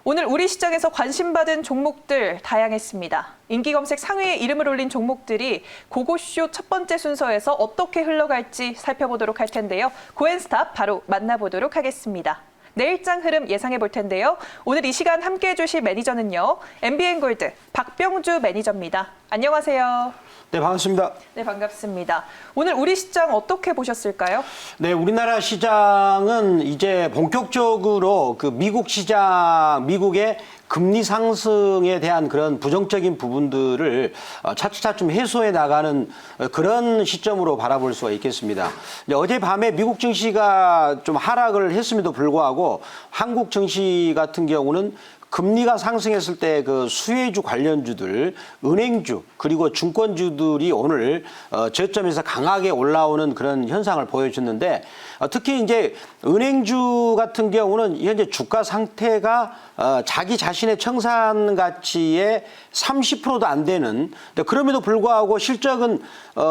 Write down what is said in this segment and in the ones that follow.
오늘 우리 시장에서 관심받은 종목들 다양했습니다. 인기 검색 상위에 이름을 올린 종목들이 고고쇼 첫 번째 순서에서 어떻게 흘러갈지 살펴보도록 할 텐데요. 고엔스탑 바로 만나보도록 하겠습니다. 내일장 흐름 예상해 볼 텐데요. 오늘 이 시간 함께해 주실 매니저는요. MBN골드 박병주 매니저입니다. 안녕하세요. 네, 반갑습니다. 네, 반갑습니다. 오늘 우리 시장 어떻게 보셨을까요? 네, 우리나라 시장은 이제 본격적으로 그 미국 시장, 미국의 금리 상승에 대한 그런 부정적인 부분들을 차츰차츰 해소해 나가는 그런 시점으로 바라볼 수가 있겠습니다. 어젯밤에 미국 증시가 좀 하락을 했음에도 불구하고 한국 증시 같은 경우는 금리가 상승했을 때 그 수혜주 관련주들, 은행주 그리고 증권주들이 오늘 저점에서 강하게 올라오는 그런 현상을 보여줬는데 특히 이제 은행주 같은 경우는 현재 주가 상태가 자기 자신의 청산 가치의 30%도 안 되는 그럼에도 불구하고 실적은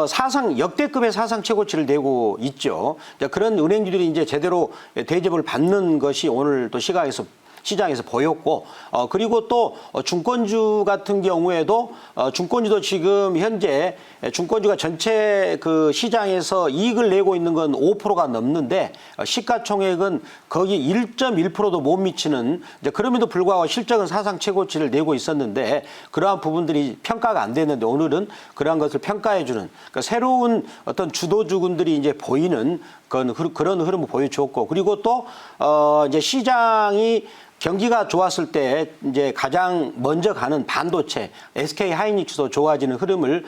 사상 역대급의 사상 최고치를 내고 있죠. 그런 은행주들이 이제 제대로 대접을 받는 것이 오늘 또 시장에서 보였고, 그리고 또 증권주 같은 경우에도 증권주도 지금 현재 증권주가 전체 그 시장에서 이익을 내고 있는 건 5%가 넘는데 시가총액은 거기 1.1%도 못 미치는, 이제 그럼에도 불구하고 실적은 사상 최고치를 내고 있었는데 그러한 부분들이 평가가 안 됐는데 오늘은 그러한 것을 평가해주는, 그러니까 새로운 어떤 주도주군들이 이제 보이는 그런 흐름을 보여주었고, 그리고 또 이제 시장이 경기가 좋았을 때 이제 가장 먼저 가는 반도체, SK 하이닉스도 좋아지는 흐름을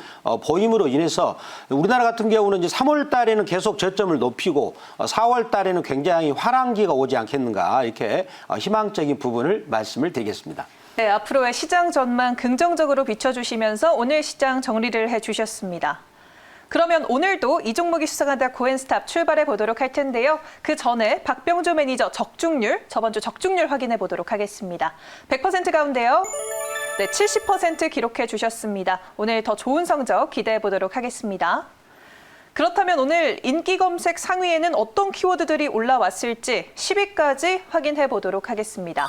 보임으로 인해서 우리나라 같은 경우는 이제 3월 달에는 계속 저점을 높이고 4월 달에는 굉장히 화랑기가 오지 않겠는가, 이렇게 희망적인 부분을 말씀을 드리겠습니다. 네, 앞으로의 시장 전망 긍정적으로 비춰주시면서 오늘 시장 정리를 해주셨습니다. 그러면 오늘도 이 종목이 수상한다 고엔스탑 출발해 보도록 할 텐데요. 그 전에 박병주 매니저 적중률, 저번 주 적중률 확인해 보도록 하겠습니다. 100% 가운데요. 네, 70% 기록해 주셨습니다. 오늘 더 좋은 성적 기대해 보도록 하겠습니다. 그렇다면 오늘 인기 검색 상위에는 어떤 키워드들이 올라왔을지 10위까지 확인해 보도록 하겠습니다.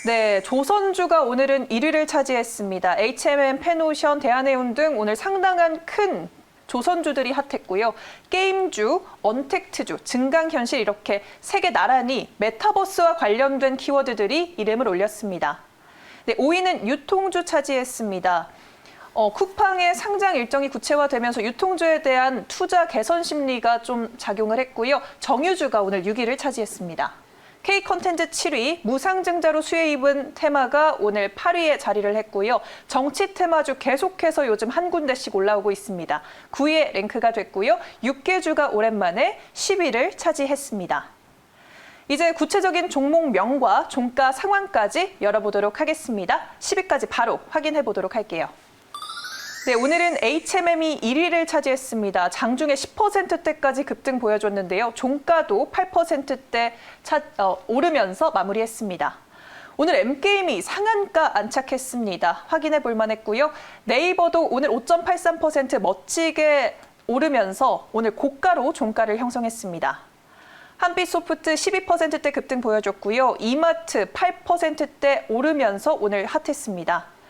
네, 조선주가 오늘은 1위를 차지했습니다. H&M, 펜오션, 대한해운 등 오늘 상당한 큰 조선주들이 핫했고요. 게임주, 언택트주, 증강현실 이렇게 세 개 나란히 메타버스와 관련된 키워드들이 이름을 올렸습니다. 네, 5위는 유통주 차지했습니다. 쿠팡의 상장 일정이 구체화되면서 유통주에 대한 투자 개선 심리가 좀 작용을 했고요. 정유주가 오늘 6위를 차지했습니다. K컨텐츠 7위, 무상증자로 수혜 입은 테마가 오늘 8위에 자리를 했고요. 정치 테마주 계속해서 요즘 한 군데씩 올라오고 있습니다. 9위에 랭크가 됐고요. 6개주가 오랜만에 10위를 차지했습니다. 이제 구체적인 종목명과 종가 상황까지 열어보도록 하겠습니다. 10위까지 바로 확인해 보도록 할게요. 네, 오늘은 H&M이 1위를 차지했습니다. 장중에 10%대까지 급등 보여줬는데요. 종가도 8%대 오르면서 마무리했습니다. 오늘 M게임이 상한가 안착했습니다. 확인해 볼 만했고요. 네이버도 오늘 5.83% 멋지게 오르면서 오늘 고가로 종가를 형성했습니다. 한빛소프트 12%대 급등 보여줬고요. 이마트 8%대 오르면서 오늘 핫했습니다.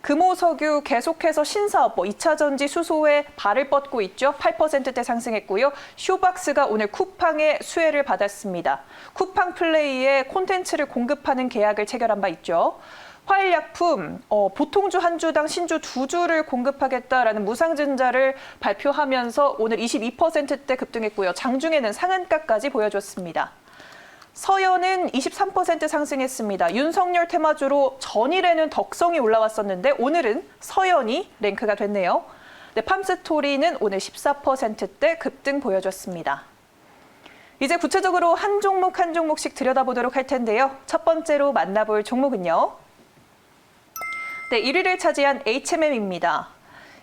금호석유 계속해서 신사업, 2차 전지 수소에 발을 뻗고 있죠. 8%대 상승했고요. 쇼박스가 오늘 쿠팡의 수혜를 받았습니다. 쿠팡 플레이에 콘텐츠를 공급하는 계약을 체결한 바 있죠. 화일약품, 보통주 한 주당 신주 2주를 공급하겠다라는 무상증자를 발표하면서 오늘 22%대 급등했고요. 장중에는 상한가까지 보여줬습니다. 서현은 23% 상승했습니다. 윤석열 테마주로 전일에는 덕성이 올라왔었는데 오늘은 서현이 랭크가 됐네요. 네, 팜스토리는 오늘 14%대 급등 보여줬습니다. 이제 구체적으로 한 종목 한 종목씩 들여다보도록 할 텐데요. 첫 번째로 만나볼 종목은요. 네, 1위를 차지한 H&M입니다.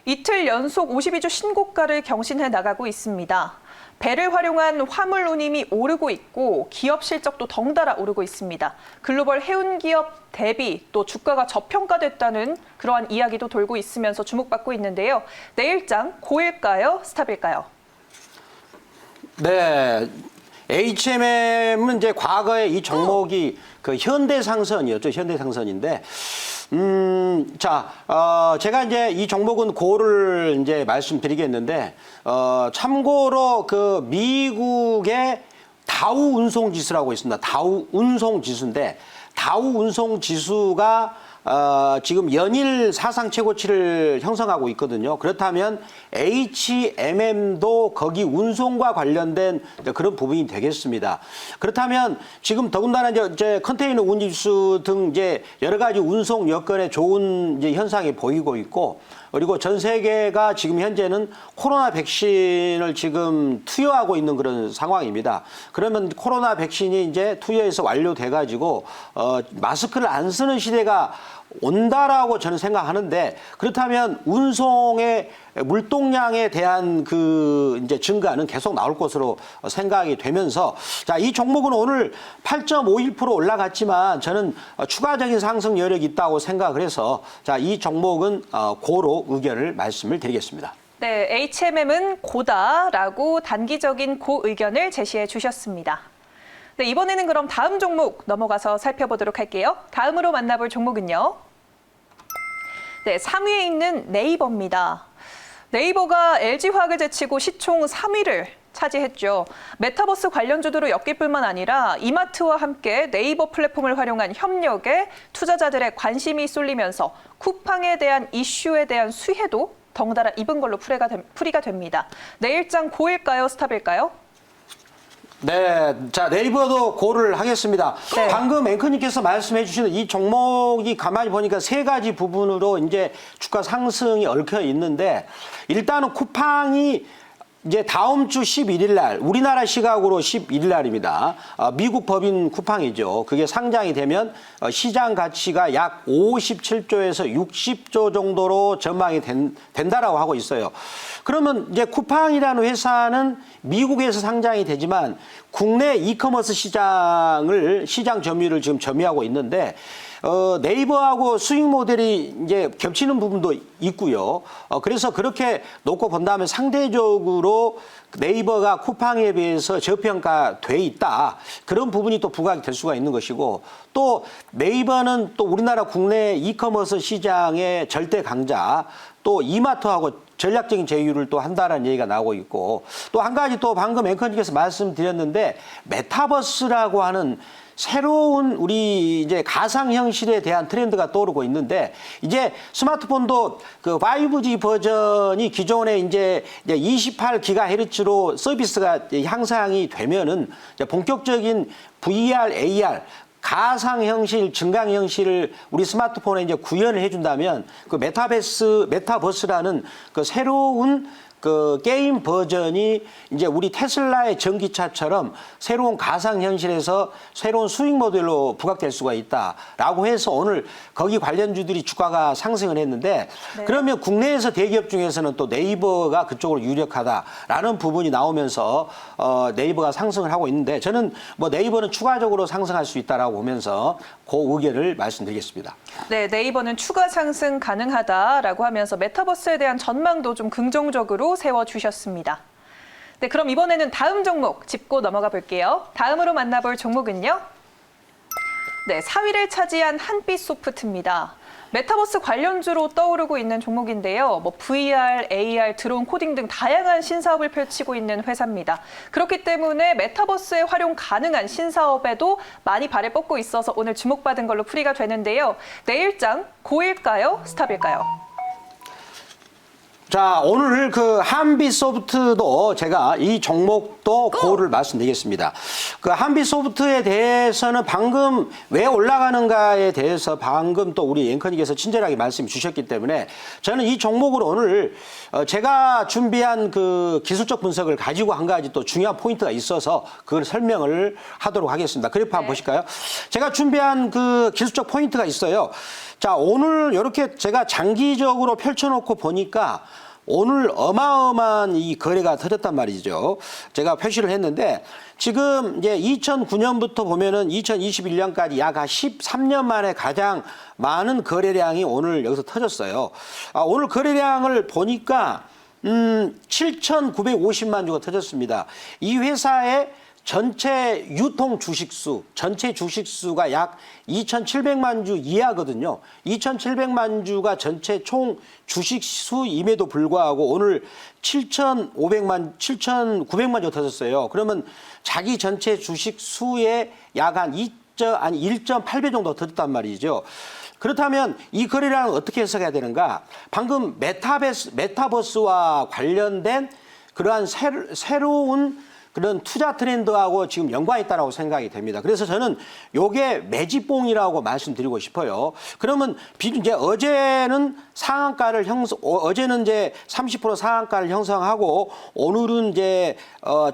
이틀 연속 52주 신고가를 경신해 나가고 있습니다. 배를 활용한 화물 운임이 오르고 있고 기업 실적도 덩달아 오르고 있습니다. 글로벌 해운 기업 대비 또 주가가 저평가됐다는 그러한 이야기도 돌고 있으면서 주목받고 있는데요. 내일장 고일까요? 스탑일까요? 네. HMM은 이제 과거에 이 종목이 그 현대상선이었죠. 현대상선인데, 제가 이제 이 종목은 고를 이제 말씀드리겠는데, 참고로 그 미국의 다우 운송지수라고 있습니다. 다우 운송지수인데, 다우 운송지수가 지금 연일 사상 최고치를 형성하고 있거든요. 그렇다면 HMM도 거기 운송과 관련된 그런 부분이 되겠습니다. 그렇다면 지금 더군다나 이제 컨테이너 운임수 등 이제 여러 가지 운송 여건에 좋은 이제 현상이 보이고 있고, 그리고 전 세계가 지금 현재는 코로나 백신을 지금 투여하고 있는 그런 상황입니다. 그러면 코로나 백신이 이제 투여해서 완료돼 가지고 마스크를 안 쓰는 시대가 온다라고 저는 생각하는데, 그렇다면 운송의 물동량에 대한 그 이제 증가는 계속 나올 것으로 생각이 되면서, 자, 이 종목은 오늘 8.51% 올라갔지만 저는 추가적인 상승 여력이 있다고 생각을 해서, 자, 이 종목은 고로 의견을 말씀을 드리겠습니다. 네, HMM은 고다라고 단기적인 고 의견을 제시해 주셨습니다. 네, 이번에는 그럼 다음 종목 넘어가서 살펴보도록 할게요. 다음으로 만나볼 종목은요. 네, 3위에 있는 네이버입니다. 네이버가 LG화학을 제치고 시총 3위를 차지했죠. 메타버스 관련주들로 엮일 뿐만 아니라 이마트와 함께 네이버 플랫폼을 활용한 협력에 투자자들의 관심이 쏠리면서 쿠팡에 대한 이슈에 대한 수혜도 덩달아 입은 걸로 풀이가 됩니다. 내일장 고일까요? 스탑일까요? 네, 자, 네이버도 고를 하겠습니다. 네. 방금 앵커님께서 말씀해 주시는 이 종목이 가만히 보니까 세 가지 부분으로 이제 주가 상승이 얽혀 있는데, 일단은 쿠팡이 이제 다음 주 11일 날, 우리나라 시각으로 11일 날입니다. 미국 법인 쿠팡이죠. 그게 상장이 되면 시장 가치가 약 57조에서 60조 정도로 전망이 된다라고 하고 있어요. 그러면 이제 쿠팡이라는 회사는 미국에서 상장이 되지만 국내 이커머스 시장 점유율을 지금 점유하고 있는데, 네이버하고 수익 모델이 이제 겹치는 부분도 있고요. 그래서 그렇게 놓고 본다면 상대적으로 네이버가 쿠팡에 비해서 저평가돼 있다. 그런 부분이 또 부각이 될 수가 있는 것이고, 또 네이버는 또 우리나라 국내 이커머스 시장의 절대 강자, 또 이마트하고 전략적인 제휴를 또 한다는 얘기가 나오고 있고, 또 한 가지 또 방금 앵커님께서 말씀드렸는데, 메타버스라고 하는 새로운 우리 이제 가상현실에 대한 트렌드가 떠오르고 있는데, 이제 스마트폰도 그 5G 버전이 기존에 이제 28GHz로 서비스가 향상이 되면은 본격적인 VR, AR 가상현실, 증강현실을 우리 스마트폰에 이제 구현을 해준다면, 그 메타버스라는 그 새로운 그 게임 버전이 이제 우리 테슬라의 전기차처럼 새로운 가상현실에서 새로운 수익 모델로 부각될 수가 있다라고 해서 오늘 거기 관련주들이 주가가 상승을 했는데, 네. 그러면 국내에서 대기업 중에서는 또 네이버가 그쪽으로 유력하다라는 부분이 나오면서 네이버가 상승을 하고 있는데, 저는 뭐 네이버는 추가적으로 상승할 수 있다라고 보면서 그 의견을 말씀드리겠습니다. 네, 네이버는 추가 상승 가능하다라고 하면서 메타버스에 대한 전망도 좀 긍정적으로 세워주셨습니다. 네, 그럼 이번에는 다음 종목 짚고 넘어가 볼게요. 다음으로 만나볼 종목은요. 네, 4위를 차지한 한빛소프트입니다. 메타버스 관련주로 떠오르고 있는 종목인데요. 뭐 VR, AR, 드론 코딩 등 다양한 신사업을 펼치고 있는 회사입니다. 그렇기 때문에 메타버스에 활용 가능한 신사업에도 많이 발을 뻗고 있어서 오늘 주목받은 걸로 풀이가 되는데요. 내일장 고일까요? 스탑일까요? 자, 오늘 그 한빛소프트도 제가 이 종목도 고를 말씀드리겠습니다. 그 한빛소프트에 대해서는 방금 왜 올라가는가에 대해서 방금 또 우리 앵커님께서 친절하게 말씀 주셨기 때문에 저는 이 종목을 오늘 제가 준비한 그 기술적 분석을 가지고 한 가지 또 중요한 포인트가 있어서 그걸 설명을 하도록 하겠습니다. 그래프 한번 보실까요? 제가 준비한 그 기술적 포인트가 있어요. 자, 오늘 이렇게 제가 장기적으로 펼쳐놓고 보니까 오늘 어마어마한 이 거래가 터졌단 말이죠. 제가 표시를 했는데, 지금 이제 2009년부터 보면은 2021년까지 약 13년 만에 가장 많은 거래량이 오늘 여기서 터졌어요. 오늘 거래량을 보니까 7,950만 주가 터졌습니다. 이 회사의 전체 유통 주식수, 전체 주식수가 약 2,700만 주 이하거든요. 2,700만 주가 전체 총 주식수임에도 불구하고 오늘 7,900만 주 터졌어요. 그러면 자기 전체 주식수의 약 한 1.8배 정도 터졌단 말이죠. 그렇다면 이 거래량을 어떻게 해석해야 되는가? 방금 메타버스와 관련된 그러한 새로운 그런 투자 트렌드하고 지금 연관이 있다고 생각이 됩니다. 그래서 저는 요게 매집봉이라고 말씀드리고 싶어요. 그러면 이제 어제는 어제는 이제 30% 상한가를 형성하고 오늘은 이제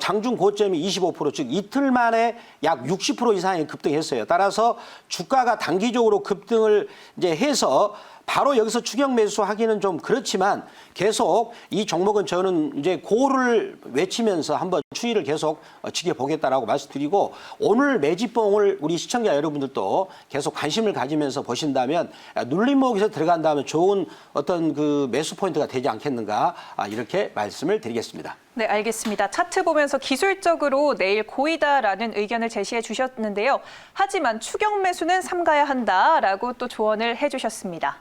장중 고점이 25% 즉 이틀 만에 약 60% 이상의 급등했어요. 따라서 주가가 단기적으로 급등을 이제 해서 바로 여기서 추격 매수하기는 좀 그렇지만 계속 이 종목은 저는 이제 고를 외치면서 한번 추이를 계속 지켜보겠다라고 말씀드리고 오늘 매집봉을 우리 시청자 여러분들도 계속 관심을 가지면서 보신다면 눌림목에서 들어간다면 좋은 어떤 그 매수 포인트가 되지 않겠는가 이렇게 말씀을 드리겠습니다. 네, 알겠습니다. 차트 보면서 기술적으로 내일 고이다라는 의견을 제시해 주셨는데요. 하지만 추격 매수는 삼가야 한다라고 또 조언을 해주셨습니다.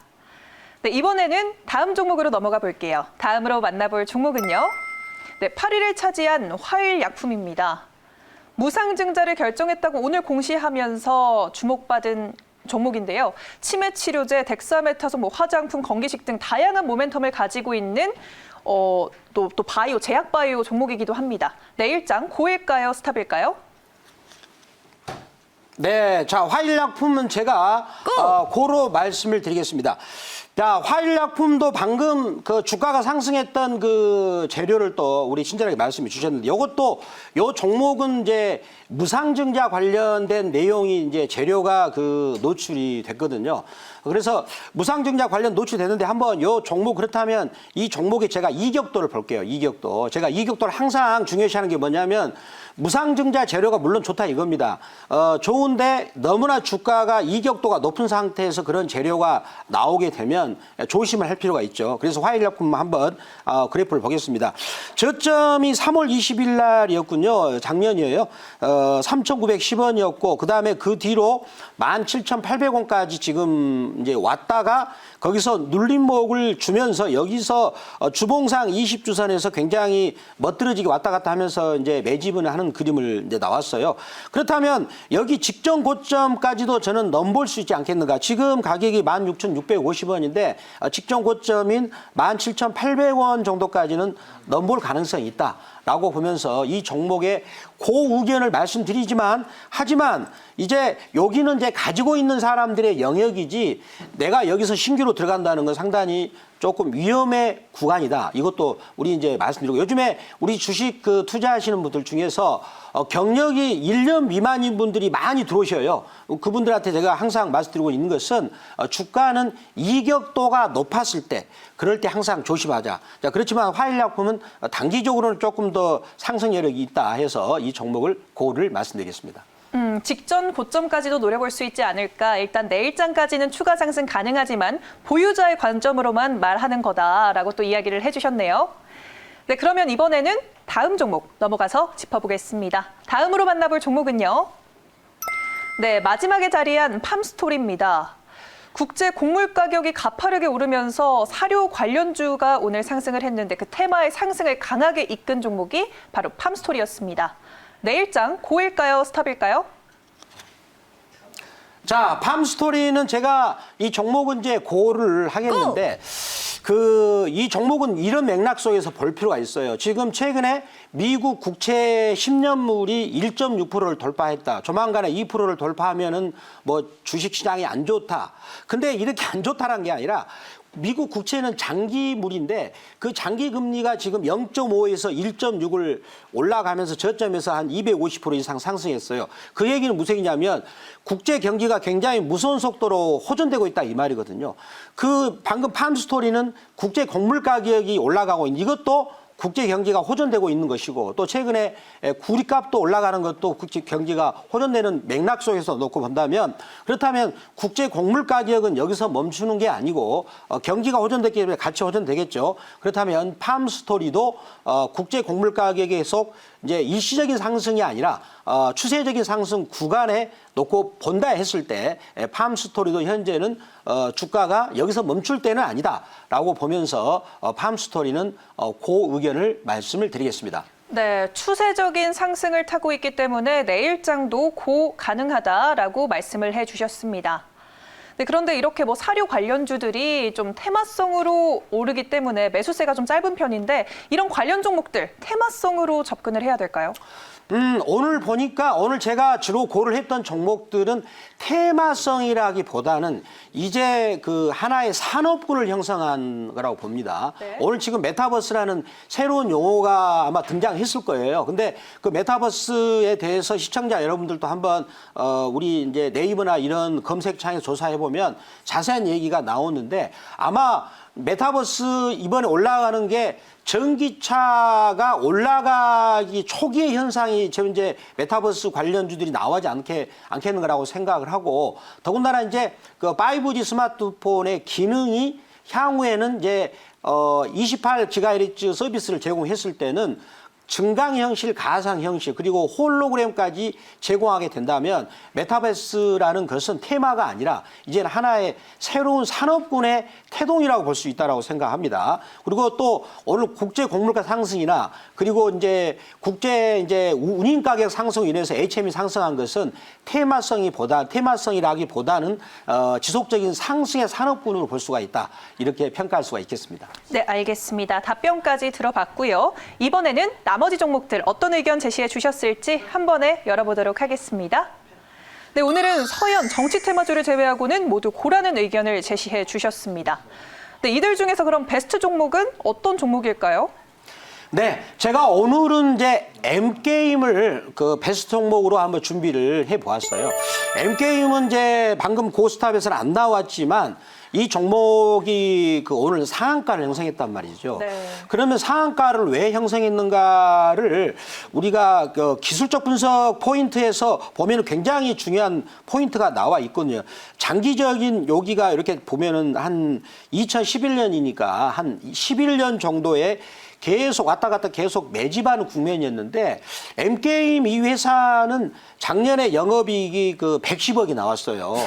네, 이번에는 다음 종목으로 넘어가 볼게요. 다음으로 만나볼 종목은요. 네, 8위를 차지한 화일약품입니다. 무상증자를 결정했다고 오늘 공시하면서 주목받은 종목인데요. 치매 치료제, 덱사메타손, 화장품, 건기식 등 다양한 모멘텀을 가지고 있는 또 바이오, 제약 바이오 종목이기도 합니다. 내일장 고일까요, 스탑일까요? 네, 자 화일약품은 제가 고로 말씀을 드리겠습니다. 자, 화일약품도 방금 그 주가가 상승했던 그 재료를 또 우리 친절하게 말씀해 주셨는데 이것도 요 종목은 이제 무상증자 관련된 내용이 이제 재료가 그 노출이 됐거든요. 그래서 무상증자 관련 노출됐는데 한번 요 종목 그렇다면 이 종목에 제가 이격도를 볼게요. 이격도. 제가 이격도를 항상 중요시하는 게 뭐냐면 무상증자 재료가 물론 좋다 이겁니다. 좋은데 너무나 주가가 이격도가 높은 상태에서 그런 재료가 나오게 되면 조심을 할 필요가 있죠. 그래서 화일약품 한번 그래프를 보겠습니다. 저점이 3월 20일 날이었군요. 작년이에요. 3,910원이었고 그다음에 그 뒤로 17,800원까지 지금 이제 왔다가 거기서 눌림목을 주면서 여기서 주봉상 20주선에서 굉장히 멋들어지게 왔다 갔다 하면서 이제 매집을 하는 그림을 이제 나왔어요. 그렇다면 여기 직전 고점까지도 저는 넘볼 수 있지 않겠는가. 지금 가격이 16,650원인데 직전 고점인 17,800원 정도까지는 넘볼 가능성이 있다. 라고 보면서 이 종목의 고의견을 말씀드리지만 하지만 이제 여기는 이제 가지고 있는 사람들의 영역이지 내가 여기서 신규로 들어간다는 건 상당히 조금 위험의 구간이다. 이것도 우리 이제 말씀드리고 요즘에 우리 주식 그 투자하시는 분들 중에서 경력이 1년 미만인 분들이 많이 들어오셔요. 그분들한테 제가 항상 말씀드리고 있는 것은 주가는 이격도가 높았을 때 그럴 때 항상 조심하자. 자, 그렇지만 화일약품은 단기적으로는 조금 더 상승 여력이 있다 해서 이 종목을 고를 말씀드리겠습니다. 직전 고점까지도 노려볼 수 있지 않을까. 일단 내일장까지는 추가 상승 가능하지만 보유자의 관점으로만 말하는 거다라고 또 이야기를 해주셨네요. 네, 그러면 이번에는 다음 종목 넘어가서 짚어보겠습니다. 다음으로 만나볼 종목은요. 네, 마지막에 자리한 팜스토리입니다. 국제 곡물 가격이 가파르게 오르면서 사료 관련주가 오늘 상승을 했는데 그 테마의 상승을 강하게 이끈 종목이 바로 팜스토리였습니다. 내일장 고일까요, 스탑일까요? 자, 팜스토리는 제가 이 종목은 이제 고를 하겠는데 이 종목은 이런 맥락 속에서 볼 필요가 있어요. 지금 최근에 미국 국채 10년물이 1.6%를 돌파했다. 조만간에 2%를 돌파하면은 뭐 주식시장이 안 좋다. 근데 이렇게 안 좋다는 게 아니라 미국 국채는 장기물인데 그 장기 금리가 지금 0.5에서 1.6을 올라가면서 저점에서 한 250% 이상 상승했어요. 그 얘기는 무슨 얘기냐면 국제 경기가 굉장히 무서운 속도로 호전되고 있다 이 말이거든요. 그 방금 팜스토리는 국제 곡물 가격이 올라가고 있는 이것도 국제 경기가 호전되고 있는 것이고 또 최근에 구리값도 올라가는 것도 국제 경기가 호전되는 맥락 속에서 놓고 본다면 그렇다면 국제 곡물 가격은 여기서 멈추는 게 아니고 경기가 호전됐기 때문에 같이 호전되겠죠. 그렇다면 팜스토리도 국제 곡물 가격에 계속 이제 일시적인 상승이 아니라 추세적인 상승 구간에 놓고 본다 했을 때 팜스토리도 현재는 주가가 여기서 멈출 때는 아니다라고 보면서 팜스토리는 그 의견을 말씀을 드리겠습니다. 네, 추세적인 상승을 타고 있기 때문에 내일장도 고 가능하다라고 말씀을 해주셨습니다. 네, 그런데 이렇게 뭐 사료 관련주들이 좀 테마성으로 오르기 때문에 매수세가 좀 짧은 편인데 이런 관련 종목들 테마성으로 접근을 해야 될까요? 오늘 보니까 오늘 제가 주로 고를 했던 종목들은 테마성이라기보다는 이제 그 하나의 산업군을 형성한 거라고 봅니다. 네. 오늘 지금 메타버스라는 새로운 용어가 아마 등장했을 거예요. 근데 그 메타버스에 대해서 시청자 여러분들도 한번 우리 이제 네이버나 이런 검색창에 조사해 보면 자세한 얘기가 나오는데 아마 메타버스 이번에 올라가는 게 전기차가 올라가기 초기의 현상이 지금 이제 메타버스 관련주들이 나오지 않겠는 거라고 생각을 하고 더군다나 이제 그 5G 스마트폰의 기능이 향후에는 이제 28GHz 서비스를 제공했을 때는 증강 형실, 가상 형실, 그리고 홀로그램까지 제공하게 된다면 메타버스라는 것은 테마가 아니라 이제는 하나의 새로운 산업군의 태동이라고 볼 수 있다고 생각합니다. 그리고 또 오늘 국제 곡물가 상승이나 그리고 이제 국제 이제 운임 가격 상승으로 인해서 HM이 상승한 것은 테마성이라기보다는 지속적인 상승의 산업군으로 볼 수가 있다. 이렇게 평가할 수가 있겠습니다. 네, 알겠습니다. 답변까지 들어봤고요. 이번에는 나머지 종목들 어떤 의견 제시해 주셨을지 한 번에 열어보도록 하겠습니다. 네, 오늘은 서현 정치 테마주를 제외하고는 모두 고라는 의견을 제시해 주셨습니다. 네, 이들 중에서 그럼 베스트 종목은 어떤 종목일까요? 네, 제가 오늘은 이제 M게임을 그 베스트 종목으로 한번 준비를 해 보았어요. M게임은 이제 방금 고스톱에서는 안 나왔지만 이 종목이 그 오늘 상한가를 형성했단 말이죠. 네. 그러면 상한가를 왜 형성했는가를 우리가 그 기술적 분석 포인트에서 보면은 굉장히 중요한 포인트가 나와 있거든요. 장기적인 여기가 이렇게 보면은 한 2011년이니까 한 11년 정도의 계속 왔다 갔다 계속 매집하는 국면이었는데 M게임 이 회사는 작년에 영업이익이 그 110억이 나왔어요.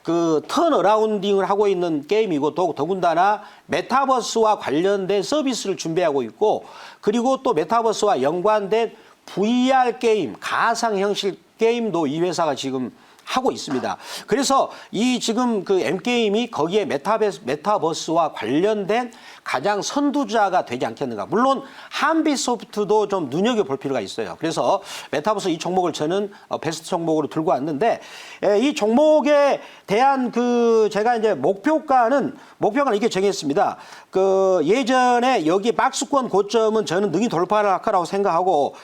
그 턴어라운딩을 하고 있는 게임이고 더군다나 메타버스와 관련된 서비스를 준비하고 있고 그리고 또 메타버스와 연관된 VR 게임, 가상 형식 게임도 이 회사가 지금 하고 있습니다. 그래서 이 지금 그 M게임이 거기에 메타버스와 관련된 가장 선두주자가 되지 않겠는가. 물론 한빛소프트도 좀 눈여겨볼 필요가 있어요. 그래서 메타버스 이 종목을 저는 베스트 종목으로 들고 왔는데 이 종목에 대한 그 제가 이제 목표가는 이렇게 정했습니다. 그 예전에 여기 박스권 고점은 저는 능히 돌파를 할 거라고 생각하고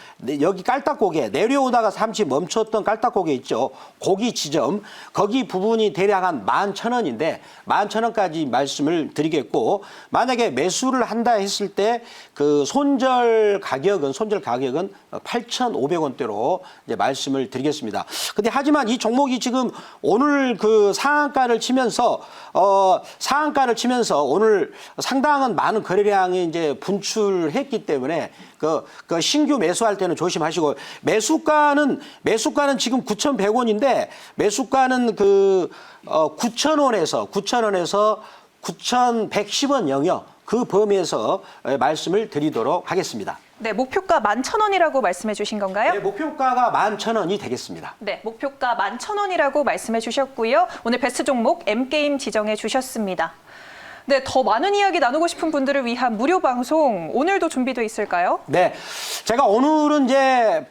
여기 깔딱고개 내려오다가 잠시 멈췄던 깔딱고개 있죠. 고기 지점 거기 부분이 대략 한 11,000원인데 11,000원까지 말씀을 드리겠고 만약에 매수를 한다 했을 때 그 손절 가격은 8,500원대로 이제 말씀을 드리겠습니다. 근데 하지만 이 종목이 지금 오늘 그 상한가를 치면서 오늘 상당한 많은 거래량이 이제 분출했기 때문에 그 신규 매수할 때는 조심하시고 매수가는 지금 9,100원인데 매수가는 그 9,000원에서 9,110원 영역 그 범위에서 말씀을 드리도록 하겠습니다. 네, 목표가 11,000원이라고 말씀해 주신 건가요? 네, 목표가가 11,000원이 되겠습니다. 네, 목표가 11,000원이라고 말씀해 주셨고요. 오늘 베스트 종목 M게임 지정해 주셨습니다. 네, 더 많은 이야기 나누고 싶은 분들을 위한 무료 방송 오늘도 준비되어 있을까요? 네, 제가 오늘은 이제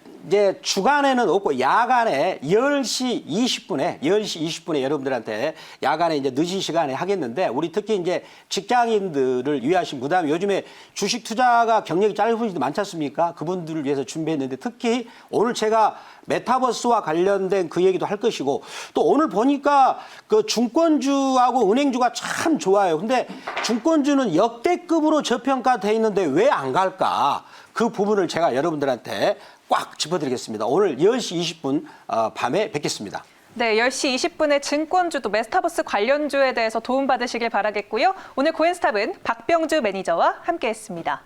주간에는 없고 야간에 10시 20분에 여러분들한테 야간에 이제 늦은 시간에 하겠는데 우리 특히 이제 직장인들을 위하신 그다음에 요즘에 주식 투자가 경력이 짧은 분들이 많지 않습니까? 그분들을 위해서 준비했는데 특히 오늘 제가 메타버스와 관련된 그 얘기도 할 것이고 또 오늘 보니까 그 증권주하고 은행주가 참 좋아요. 근데 증권주는 역대급으로 저평가돼 있는데 왜 안 갈까? 그 부분을 제가 여러분들한테 꽉 짚어드리겠습니다. 오늘 10시 20분 밤에 뵙겠습니다. 네, 10시 20분에 증권주 또 메타버스 관련주에 대해서 도움받으시길 바라겠고요. 오늘 고엔스탑은 박병주 매니저와 함께했습니다.